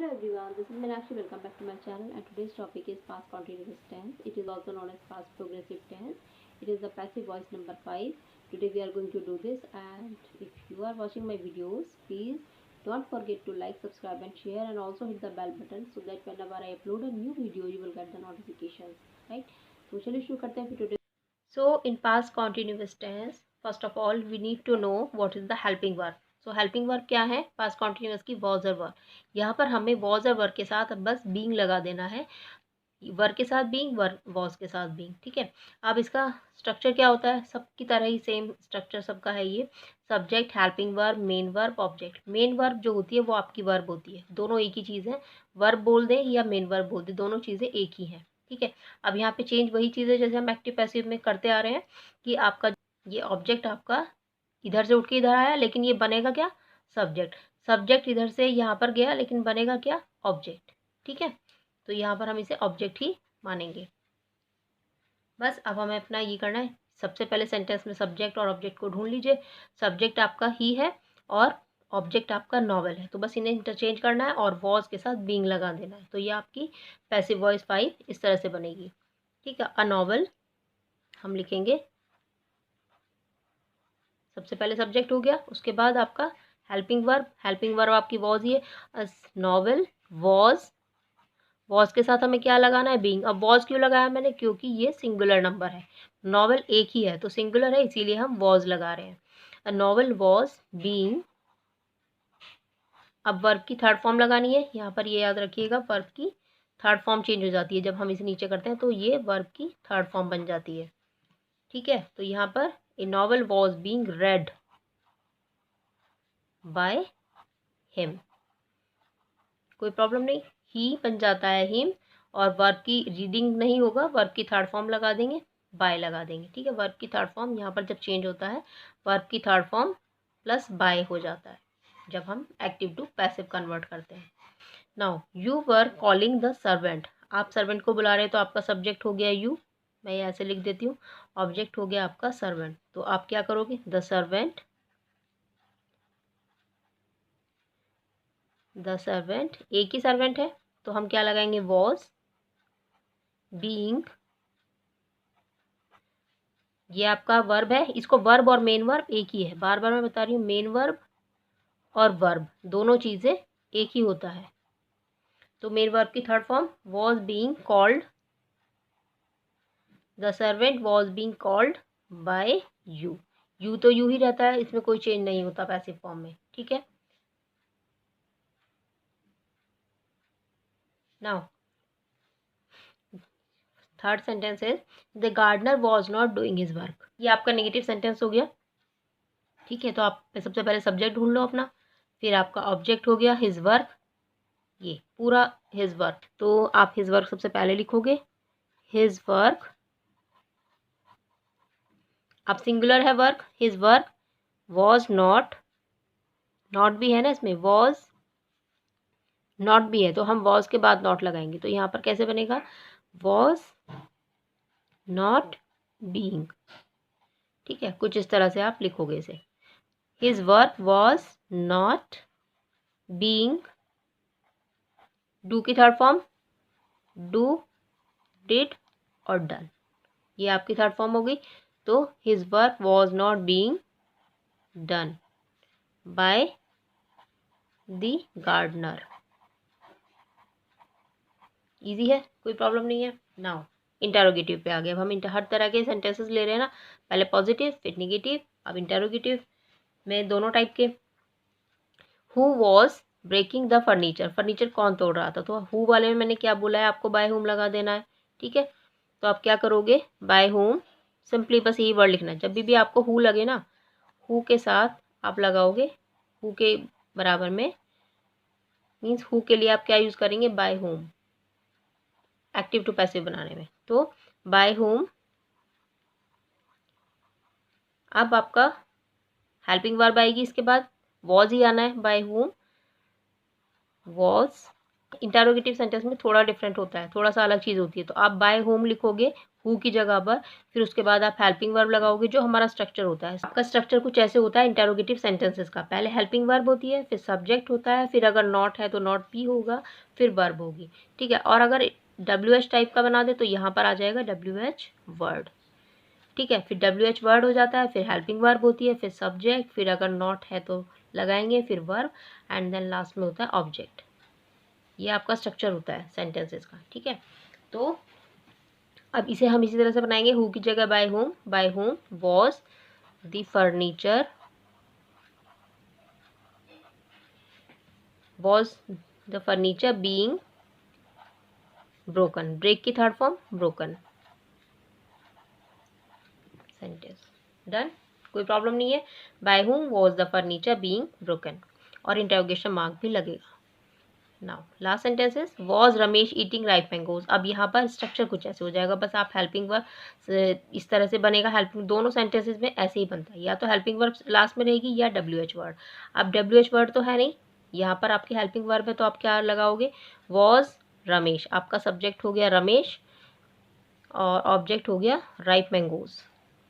Hello everyone, this is Meenakshi. Welcome back to my channel, and today's topic is past continuous tense. It is also known as past progressive tense. It is the passive voice number 5. Today we are going to do this, and if you are watching my videos, please don't forget to like, subscribe and share, and also hit the bell button so that whenever I upload a new video you will get the notifications, right? So चलिए शुरू करते हैं फिर today. So in past continuous tense, first of all we need to know what is the helping verb. So helping verb क्या है? Past continuous की was और verb. यहाँ पर हमें वॉज और वर्ब के साथ बस बीइंग लगा देना है. वर्ब के साथ बीइंग, वर्ब वॉज के साथ बीइंग. ठीक है. अब इसका स्ट्रक्चर क्या होता है? सबकी तरह ही सेम स्ट्रक्चर सबका है ये. Subject, helping verb, main verb, object. Main verb जो होती है वो आपकी वर्ब होती है. दोनों एक ही चीज़ है. वर्ब बोल दें या मेन वर्ब बोल दें, दोनों चीज़ें एक ही हैं. ठीक है. अब यहाँ पे चेंज वही चीज़ है जैसे हम एक्टिव पैसिव में करते आ रहे हैं कि आपका ये ऑब्जेक्ट आपका इधर से उठ के इधर आया, लेकिन ये बनेगा क्या? सब्जेक्ट. सब्जेक्ट इधर से यहाँ पर गया, लेकिन बनेगा क्या? ऑब्जेक्ट. ठीक है. तो यहाँ पर हम इसे ऑब्जेक्ट ही मानेंगे. बस अब हमें अपना ये करना है. सबसे पहले सेंटेंस में सब्जेक्ट और ऑब्जेक्ट को ढूंढ लीजिए. सब्जेक्ट आपका ही है और ऑब्जेक्ट आपका नॉवल है, तो बस इन्हें इंटरचेंज करना है और वॉज के साथ बीइंग लगा देना है. तो ये आपकी पैसिव वॉइस 5 इस तरह से बनेगी. ठीक है. अ नॉवल हम लिखेंगे. सबसे पहले सब्जेक्ट हो गया, उसके बाद आपका हेल्पिंग वर्ब. हेल्पिंग वर्ब आपकी वॉज ही है. नॉवल वॉज के साथ हमें क्या लगाना है? बीइंग. अब वॉज क्यों लगाया मैंने? क्योंकि ये सिंगुलर नंबर है. नॉवल एक ही है तो सिंगुलर है, इसीलिए हम वॉज लगा रहे हैं. A novel was being. अब वर्ब की थर्ड फॉर्म लगानी है. यहाँ पर ये याद रखिएगा, वर्ब की थर्ड फॉर्म चेंज हो जाती है जब हम इसे नीचे करते हैं, तो ये वर्ब की थर्ड फॉर्म बन जाती है. ठीक है. तो यहाँ पर ए novel was being red by him. कोई प्रॉब्लम नहीं. ही बन जाता है हिम, और वर्ब की रीडिंग नहीं होगा, वर्ब की थर्ड फॉर्म लगा देंगे, बाय लगा देंगे. ठीक है. वर्ब की थर्ड फॉर्म यहाँ पर जब चेंज होता है, वर्ब की थर्ड फॉर्म प्लस बाय हो जाता है जब हम एक्टिव टू पैसिव कन्वर्ट करते हैं. Now you were calling the servant. आप सर्वेंट को बुला रहे हैं, तो आपका सब्जेक्ट हो गया यू. मैं ये ऐसे लिख देती हूँ. ऑब्जेक्ट हो गया आपका सर्वेंट. तो आप क्या करोगे? The servant. द सर्वेंट एक ही सर्वेंट है, तो हम क्या लगाएंगे? Was being. ये आपका वर्ब है. इसको वर्ब और मेन वर्ब एक ही है, बार बार मैं बता रही हूँ. मेन वर्ब और वर्ब दोनों चीज़ें एक ही होता है. तो मेन वर्ब की third form was being called. The servant was being called by you. You तो यू ही रहता है, इसमें कोई चेंज नहीं होता पैसिव फॉर्म में. ठीक है. नाउ थर्ड सेंटेंस है the gardener was not doing his work. ये आपका नेगेटिव सेंटेंस हो गया. ठीक है. तो आप सबसे पहले सब्जेक्ट ढूंढ लो अपना, फिर आपका ऑब्जेक्ट हो गया हिज वर्क. ये पूरा हिज वर्क, तो आप हिज वर्क सबसे पहले लिखोगे. His work. अब सिंगुलर है work. His work was not. Not भी है ना इसमें, वॉज नॉट भी है, तो हम वॉज के बाद नॉट लगाएंगे. तो यहाँ पर कैसे बनेगा? Was not being. ठीक है. कुछ इस तरह से आप लिखोगे इसे. His work was not being. Do की थर्ड फॉर्म डू, डिड और डन. ये आपकी थर्ड फॉर्म हो गई. तो his work was not being done by the gardener. Easy है, कोई प्रॉब्लम नहीं है. नाउ इंटेरोगेटिव पे आ गए. अब हम हर तरह के सेंटेंसेस ले रहे हैं ना, पहले पॉजिटिव फिर निगेटिव, अब इंटेरोगेटिव में दोनों टाइप के. Who was breaking the furniture. Furniture कौन तोड़ रहा था? तो हु वाले में मैंने क्या बोला है आपको? बाय हुम लगा देना है. ठीक है. तो आप क्या करोगे? By whom. सिंपली बस यही वर्ड लिखना है. जब भी आपको हु लगे ना, हु के साथ आप लगाओगे हु के बराबर में, मीन्स हु के लिए आप क्या यूज़ करेंगे? By whom. Active to passive बनाने में. तो बाय हुम. अब आपका हेल्पिंग वर्ब आएगी, इसके बाद वॉज ही आना है. By whom was. Interrogative sentence में थोड़ा डिफरेंट होता है, थोड़ा सा अलग चीज़ होती है. तो आप बाय होम लिखोगे, हु की जगह पर, फिर उसके बाद आप हेल्पिंग वर्ब लगाओगे, जो हमारा स्ट्रक्चर होता है। आपका स्ट्रक्चर कुछ ऐसे होता है इंटरोगेटिव सेंटेंसेस का, पहले हेल्पिंग वर्ब होती है, फिर सब्जेक्ट होता है, फिर अगर नॉट है तो नॉट भी होगा, फिर वर्ब होगी, ठीक है। और अगर WH टाइप का बना दे तो यहाँ पर आ जाएगा WH वर्ड, ठीक है। फिर WH वर्ड हो जाता है, फिर हेल्पिंग वर्ब होती है, फिर सब्जेक्ट, फिर अगर नॉट है तो लगाएंगे, फिर वर्ब, एंड देन लास्ट में होता है ऑब्जेक्ट। ये आपका स्ट्रक्चर होता है सेंटेंसेस का, ठीक है। तो अब इसे हम इसी तरह से बनाएंगे, हु की जगह by whom was the furniture, was the furniture being broken, break की third form broken, sentence done, कोई प्रॉब्लम नहीं है। By whom was the furniture being broken, और इंटरोगेशन मार्क भी लगेगा। Now last sentence is was Ramesh eating ripe mangoes. अब यहाँ पर स्ट्रक्चर कुछ ऐसे हो जाएगा, बस आप हेल्पिंग वर्ब इस तरह से बनेगा, हेल्पिंग दोनों सेंटेंसेस में ऐसे ही बनता है, या तो हेल्पिंग वर्ब लास्ट में रहेगी या WH वर्ड। अब WH वर्ड तो है नहीं, यहाँ पर आपकी हेल्पिंग वर्ब है, तो आप क्या लगाओगे, वॉज रमेश, आपका सब्जेक्ट हो गया रमेश और ऑब्जेक्ट हो गया राइप मैंगोज,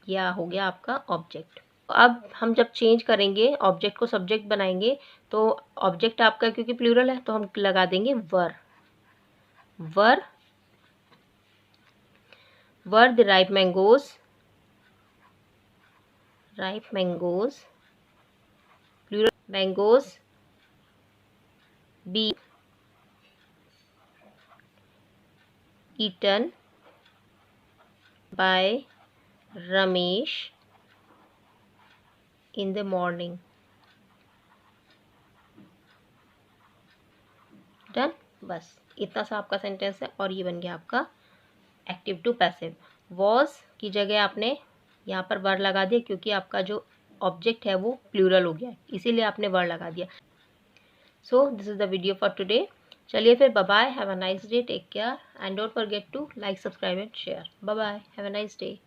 या हो गया आपका ऑब्जेक्ट। अब हम जब चेंज करेंगे ऑब्जेक्ट को सब्जेक्ट बनाएंगे, तो ऑब्जेक्ट आपका क्योंकि प्लूरल है तो हम लगा देंगे were, were were the ripe mangoes plural mangoes be eaten by Ramesh in the morning। Done, बस इतना सा आपका सेंटेंस है, और ये बन गया आपका एक्टिव टू पैसिव। वॉज की जगह आपने यहाँ पर वर लगा दिया, क्योंकि आपका जो ऑब्जेक्ट है वो प्लूरल हो गया, इसीलिए आपने वर लगा दिया। So this is the video for today. चलिए फिर, bye bye, have a nice day, take care, and don't forget to like, subscribe and share. Bye bye, have a nice day.